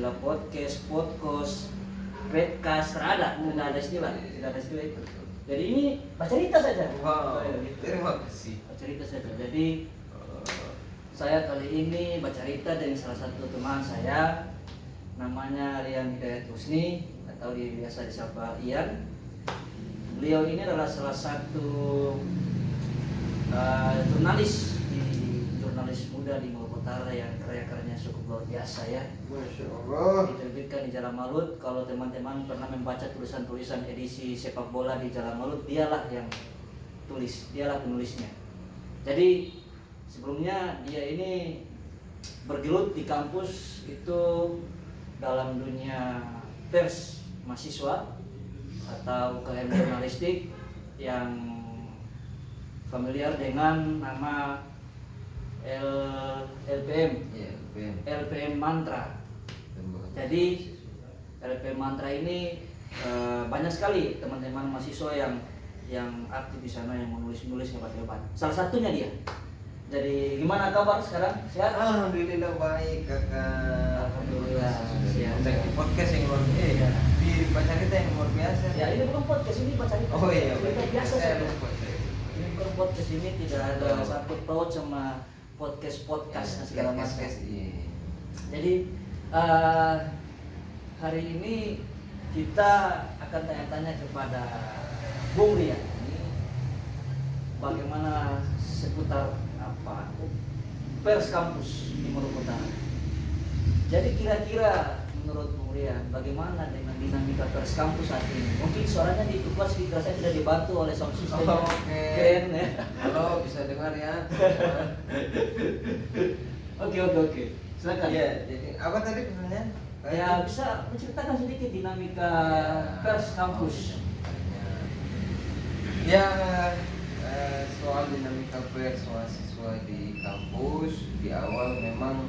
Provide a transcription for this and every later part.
istilah podcast, podcast, tidak ada istilah itu. Jadi ini baca cerita saja. Wow, terima kasih. Baca cerita saja. Jadi saya kali ini baca cerita dengan salah satu teman saya, namanya Rian Hidayat Husni atau biasa disapa Ian. Beliau ini adalah salah satu jurnalis muda di Maluku Utara yang karya-karyanya cukup luar biasa ya. Masya Allah. Diterbitkan di Jalan Malut. Kalau teman-teman pernah membaca tulisan-tulisan edisi sepak bola di Jalan Malut, dialah yang tulis, dialah penulisnya. Jadi sebelumnya dia ini bergelut di kampus itu dalam dunia pers mahasiswa atau UKM jurnalistik yang familiar dengan nama LPM, LPM Mantra. Jadi LPM Mantra ini banyak sekali teman-teman mahasiswa yang aktif di sana, yang menulis hebat-hebat. Salah satunya dia. Jadi gimana kabar sekarang? Sehat? Alhamdulillah baik kakak. Alhamdulillah sehat. Di podcast yang luar biasa. Di baca cerita yang luar biasa. Ya ini bukan podcast, ini baca cerita. Oh iya. Cerita biasa Saya saja. lupa. Ini bukan podcast, ini tidak ada sangkut paut sama podcast dan segala macam. Iya. Jadi hari ini kita akan tanya-tanya kepada Bung Rian ini bagaimana seputar pers kampus di Maluku Utara. Jadi kira-kira menurut Bung Rian bagaimana dengan dinamika pers kampus saat ini? Mungkin suaranya ditukar sedikit, saya tidak dibantu oleh sound system. Keren ya. Halo, bisa dengar ya? Oke. Silakan. Iya, jadi apa tadi pesannya? Ya bisa menceritakan sedikit dinamika pers kampus. Ya, soal dinamika pers mahasiswa di kampus di awal memang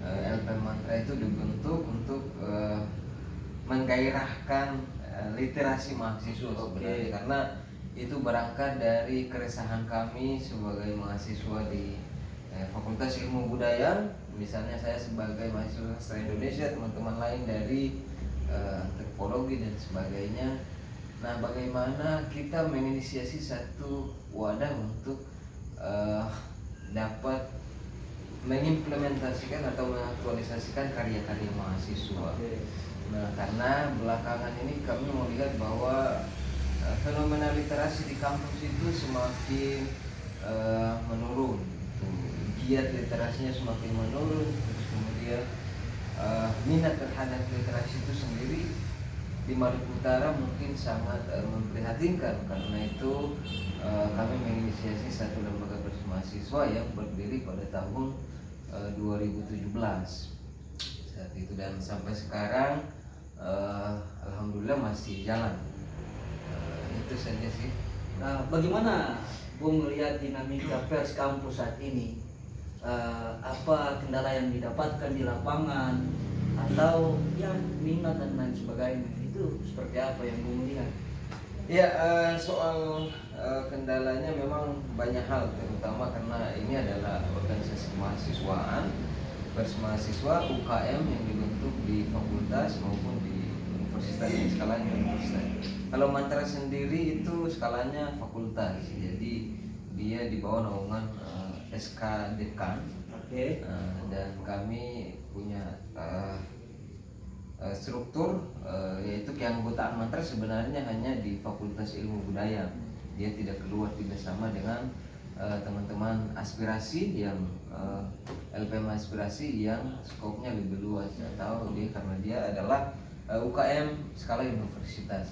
LPM Mantra itu dibentuk untuk menggairahkan literasi mahasiswa sebenarnya, karena itu berangkat dari keresahan kami sebagai mahasiswa di Fakultas Ilmu Budaya. Misalnya saya sebagai mahasiswa sastra Indonesia, teman-teman lain dari antropologi dan sebagainya. Nah, bagaimana kita menginisiasi satu wadah untuk dapat mengimplementasikan atau mengaktualisasikan karya-karya mahasiswa. Nah, karena belakangan ini kami melihat bahwa fenomena literasi di kampus itu semakin menurun. Giat literasinya semakin menurun, terus kemudian minat terhadap literasi itu sendiri di Maluku Utara mungkin sangat memprihatinkan. Karena itu kami menginisiasi satu lembaga pers mahasiswa yang berdiri pada tahun 2017 saat itu, dan sampai sekarang alhamdulillah masih jalan. Itu saja sih. Nah, bagaimana Bung melihat dinamika pers kampus saat ini? Apa kendala yang didapatkan di lapangan atau ya minat dan lain sebagainya, itu seperti apa yang Bung lihat? Ya, soal kendalanya memang banyak hal, terutama karena ini adalah organisasi mahasiswaan, pers mahasiswa UKM yang dibentuk di fakultas maupun di universitas, yang skalanya universitas. Kalau Mantra sendiri itu skalanya fakultas, jadi dia di bawah naungan SK Dekan. Dan kami punya struktur yaitu keanggotaan Mantra sebenarnya hanya di Fakultas Ilmu Budaya. Dia tidak keluar, tidak sama dengan teman-teman aspirasi yang LPM aspirasi yang skopnya lebih luas, atau dia karena dia adalah UKM skala universitas.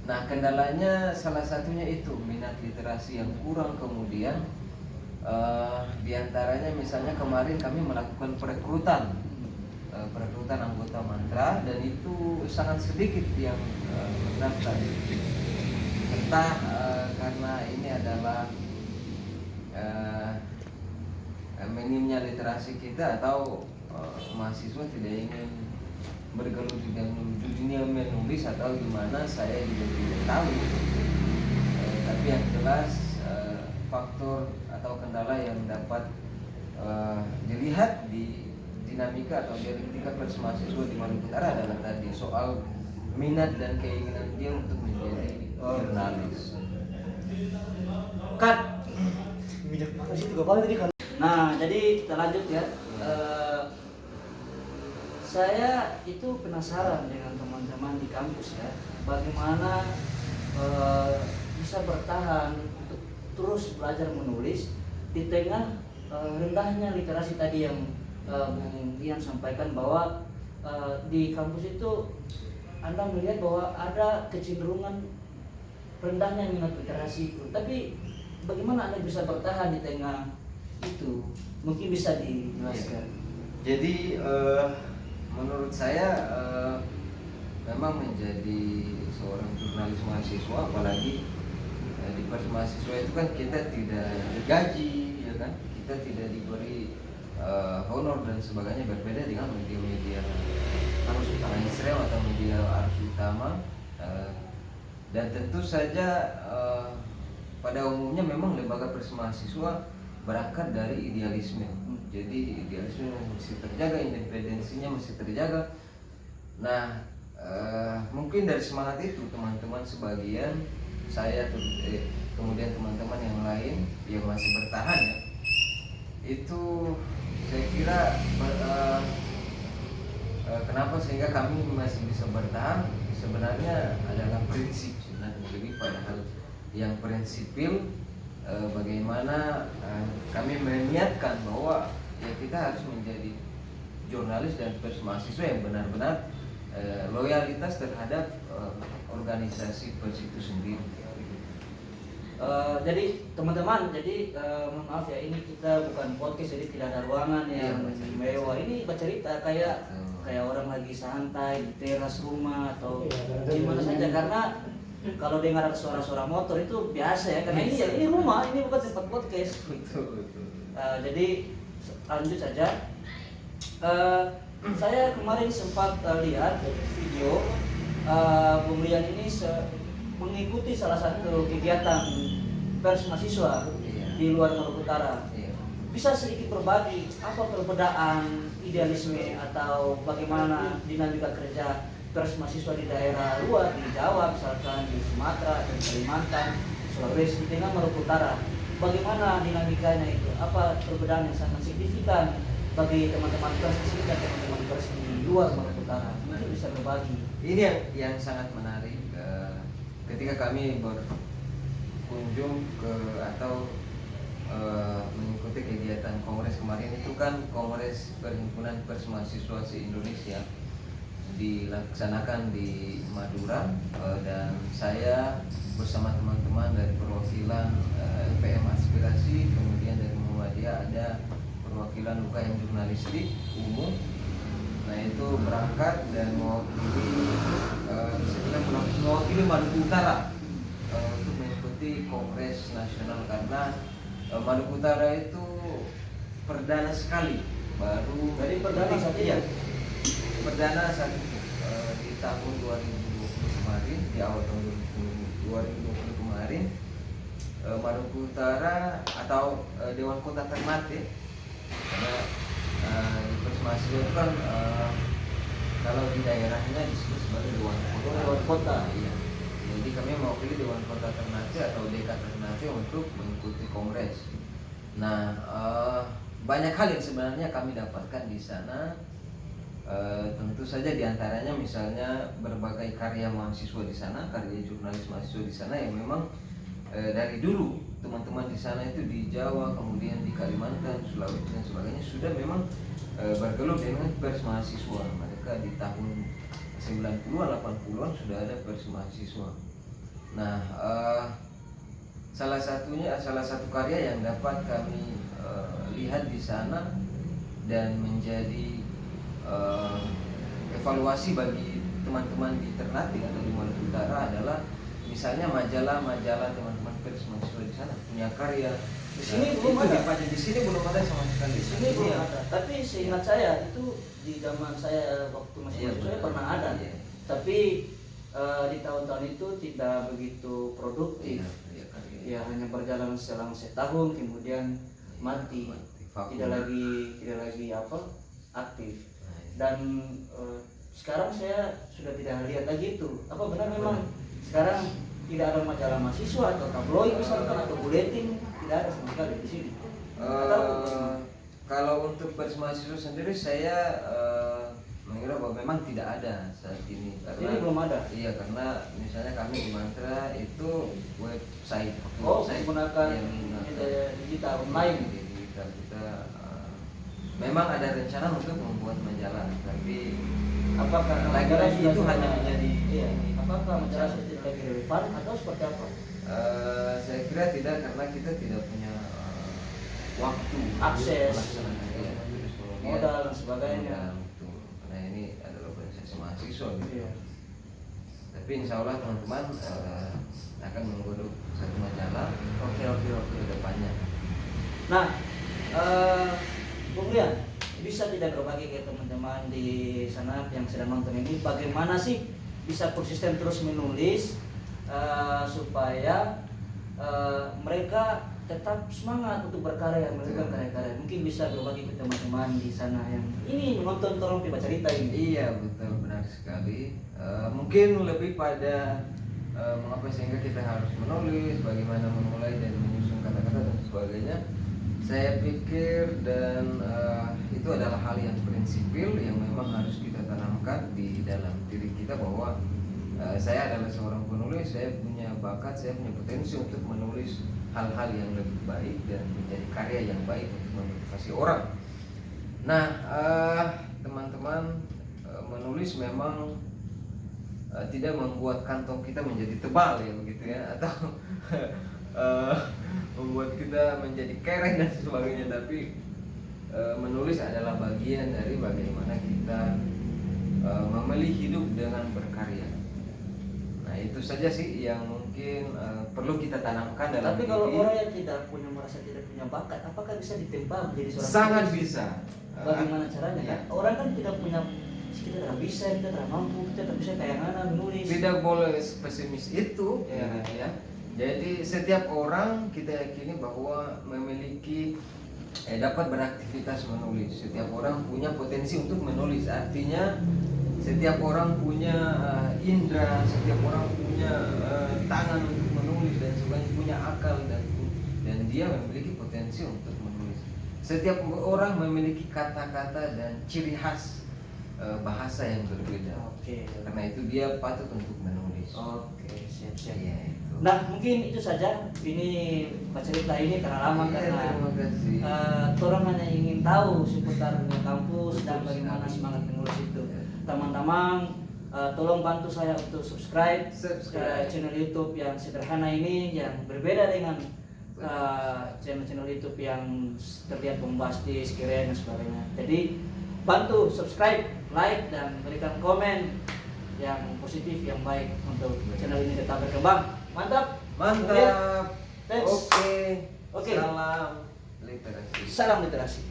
Nah, kendalanya salah satunya itu minat literasi yang kurang. Kemudian diantaranya misalnya kemarin kami melakukan perekrutan anggota Mantra, dan itu sangat sedikit yang mendaftar. Entah karena ini adalah minimnya literasi kita, atau mahasiswa tidak ingin bergelut di dunia menulis, atau gimana, saya juga tidak tahu. Tapi yang jelas faktor atau kendala yang dapat dilihat di dinamika atau dialektika pers mahasiswa di Maluku Utara adalah tadi soal minat dan keinginan dia untuk menjadi jurnalis. Cut. Minyak panas itu gak banget tadi kan. Nah, jadi kita lanjut ya. Saya itu penasaran dengan teman-teman di kampus ya, bagaimana bisa bertahan untuk terus belajar menulis di tengah rendahnya literasi tadi yang Bung Ian sampaikan, bahwa di kampus itu Anda melihat bahwa ada kecenderungan rendahnya minat literasi itu. Tapi bagaimana Anda bisa bertahan di tengah itu? Mungkin bisa dijelaskan. Jadi menurut saya memang menjadi seorang jurnalis mahasiswa, apalagi di pers mahasiswa itu kan kita tidak digaji, ya kan? Kita tidak diberi honor dan sebagainya, berbeda dengan media-media mainstream atau media arus utama. Dan tentu saja pada umumnya memang lembaga pers mahasiswa berangkat dari idealisme. Jadi idealisme mesti terjaga, independensinya mesti terjaga. Nah, mungkin dari semangat itu teman-teman sebagian, saya kemudian teman-teman yang lain yang masih bertahan ya, itu saya kira kenapa sehingga kami masih bisa bertahan sebenarnya adalah prinsip, sebenarnya lebih pada hal yang prinsipil. Bagaimana kami meniatkan bahwa ya kita harus menjadi jurnalis dan pers mahasiswa yang benar-benar loyalitas terhadap organisasi pers itu sendiri. Jadi teman-teman, jadi mohon maaf ya, ini kita bukan podcast, jadi tidak ada ruangan yang mewah. Ini bercerita kayak orang lagi santai di teras rumah atau di mana saja, karena kalau dengar ada suara-suara motor itu biasa ya, karena ini rumah, ini bukan tempat podcast. Betul. Jadi lanjut saja. Saya kemarin sempat lihat video Bung Rian ini mengikuti salah satu kegiatan pers mahasiswa di luar Maluku Utara. Bisa sedikit berbagi apa perbedaan idealisme atau bagaimana dinamika kerja pers mahasiswa di daerah luar, di Jawa misalkan, di Sumatera, di Kalimantan, Sulawesi dengan Maluku Utara? Bagaimana dinamikanya itu? Apa perbedaan yang sangat signifikan bagi teman-teman pers di sini dan teman-teman pers di luar Maluku Utara? Mungkin bisa berbagi. Ini yang sangat menarik. Ketika kami berkunjung ke atau mengikuti kegiatan kongres kemarin, itu kan kongres Perhimpunan Pers Mahasiswa se-Indonesia dilaksanakan di Madura, dan saya bersama teman-teman dari perwakilan LPM Aspirasi, kemudian dari Muhammadiyah ada perwakilan UKM Jurnalistik Umum. Nah itu berangkat dan mewakili Maluku Utara untuk mengikuti Kongres Nasional, karena Maluku Utara itu perdana sekali, baru Jadi perdana saat ini. Perdana saat itu di tahun 2020 kemarin, di awal tahun 2020 kemarin, Maluku Utara atau Dewan Kota Ternate, karena di pers mahasiswa itu kan kalau di daerahnya disebut sebagai Dewan Kota. Iya. Jadi kami mewakili Dewan Kota Ternate atau DK Ternate untuk mengikuti kongres. Nah, banyak hal yang sebenarnya kami dapatkan di sana. Tentu saja diantaranya misalnya berbagai karya mahasiswa di sana, karya jurnalis mahasiswa di sana yang memang dari dulu teman-teman di sana itu di Jawa, kemudian di Kalimantan, Sulawesi dan sebagainya sudah memang bergelut dengan pers mahasiswa. Mereka di tahun 90-an, 80-an sudah ada pers mahasiswa. Nah, salah satu karya yang dapat kami lihat di sana dan menjadi evaluasi bagi teman-teman di Ternate atau di Maluku Utara adalah misalnya majalah teman-teman pers mahasiswa di sana punya karya. Di sini belum ada. Di sini belum ada sama sekali. Di sini belum ada. Tapi seingat saya itu di zaman saya waktu masih mahasiswa pernah ada. Iya. Tapi di tahun-tahun itu tidak begitu produktif. Ya hanya berjalan selang setahun kemudian mati. Tidak lagi aktif. Nah, itu. Dan sekarang saya sudah tidak lihat lagi itu. Apa benar memang sekarang tidak ada majalah mahasiswa atau tabloid misalkan atau buletin, tidak ada sama sekali di sini? Kalau untuk pers mahasiswa sendiri saya mengira bahwa memang tidak ada saat ini Ini belum ada. Iya, karena misalnya kami di Mantra itu website menggunakan yang digital online. digital kita memang ada rencana untuk membuat majalah, tapi Apakah lagi-lagi majalah itu sudah hanya tidak- menjadi iya, apakah majalah sudah tidak lagi relevan atau seperti apa? saya kira tidak, karena kita tidak punya waktu Akses. untuk melaksanakan, iya, terus kemudian Modal dan sebagainya. modal, betul. Nah, ini adalah organisasi mahasiswa gitu. Iya. Tapi insya Allah teman-teman akan menggodok satu majalah Oke. ke depannya. Nah, Bung Rian, bisa tidak berbagi ke teman-teman di sana yang sedang nonton ini, bagaimana sih bisa konsisten terus menulis supaya mereka tetap semangat untuk berkarya, melakukan karya-karya. Mungkin bisa berbagi ke teman-teman di sana yang ini menonton Tolong Pipa Cerita ini. Iya, betul, benar sekali. Mungkin lebih pada mengapa sehingga kita harus menulis, bagaimana memulai dan menyusun kata-kata dan sebagainya. Saya pikir dan itu adalah hal yang prinsipil yang memang harus kita tanamkan di dalam diri kita, bahwa saya adalah seorang penulis, saya punya bakat, saya punya potensi untuk menulis hal-hal yang lebih baik dan menjadi karya yang baik untuk memotivasi orang. Nah, teman-teman, menulis memang tidak membuat kantong kita menjadi tebal ya begitu ya, atau membuat kita menjadi kereng dan sebagainya, tapi menulis adalah bagian dari bagaimana kita memilih hidup dengan berkarya. Nah, itu saja sih yang mungkin perlu kita tanamkan dalam Tapi kalau diri. orang yang merasa tidak punya bakat, apakah bisa ditempa menjadi seorang Sangat penulis? bisa. Bagaimana caranya? Iya. Kan orang kan tidak punya, kita tidak bisa, kita tidak mampu, kita tidak bisa kayak mana menulis. Tidak boleh pesimis itu Ya. gitu ya. Jadi setiap orang kita yakini bahwa memiliki dapat beraktivitas menulis. Setiap orang punya potensi untuk menulis. Artinya setiap orang punya indera, setiap orang punya tangan untuk menulis dan sebagainya, punya akal dan dia memiliki potensi untuk menulis. Setiap orang memiliki kata-kata dan ciri khas bahasa yang berbeda. Oke. Karena itu dia patut untuk menulis. Oke, siap-siap. Iya, itu. Nah, mungkin itu saja. Ini Pak Cerita ini karena lama Iya, karena terima kasih. orang hanya ingin tahu seputar dunia kampus dan bagaimana semangat menulis itu. Teman-teman, tolong bantu saya untuk subscribe channel YouTube yang sederhana ini, yang berbeda dengan channel-channel YouTube yang terlihat bombastis, keren dan sebagainya. Jadi bantu subscribe, like dan berikan komen yang positif, yang baik untuk channel ini tetap berkembang. Mantap. Mantap. Thanks. Oke. Oke. Salam literasi. Salam literasi.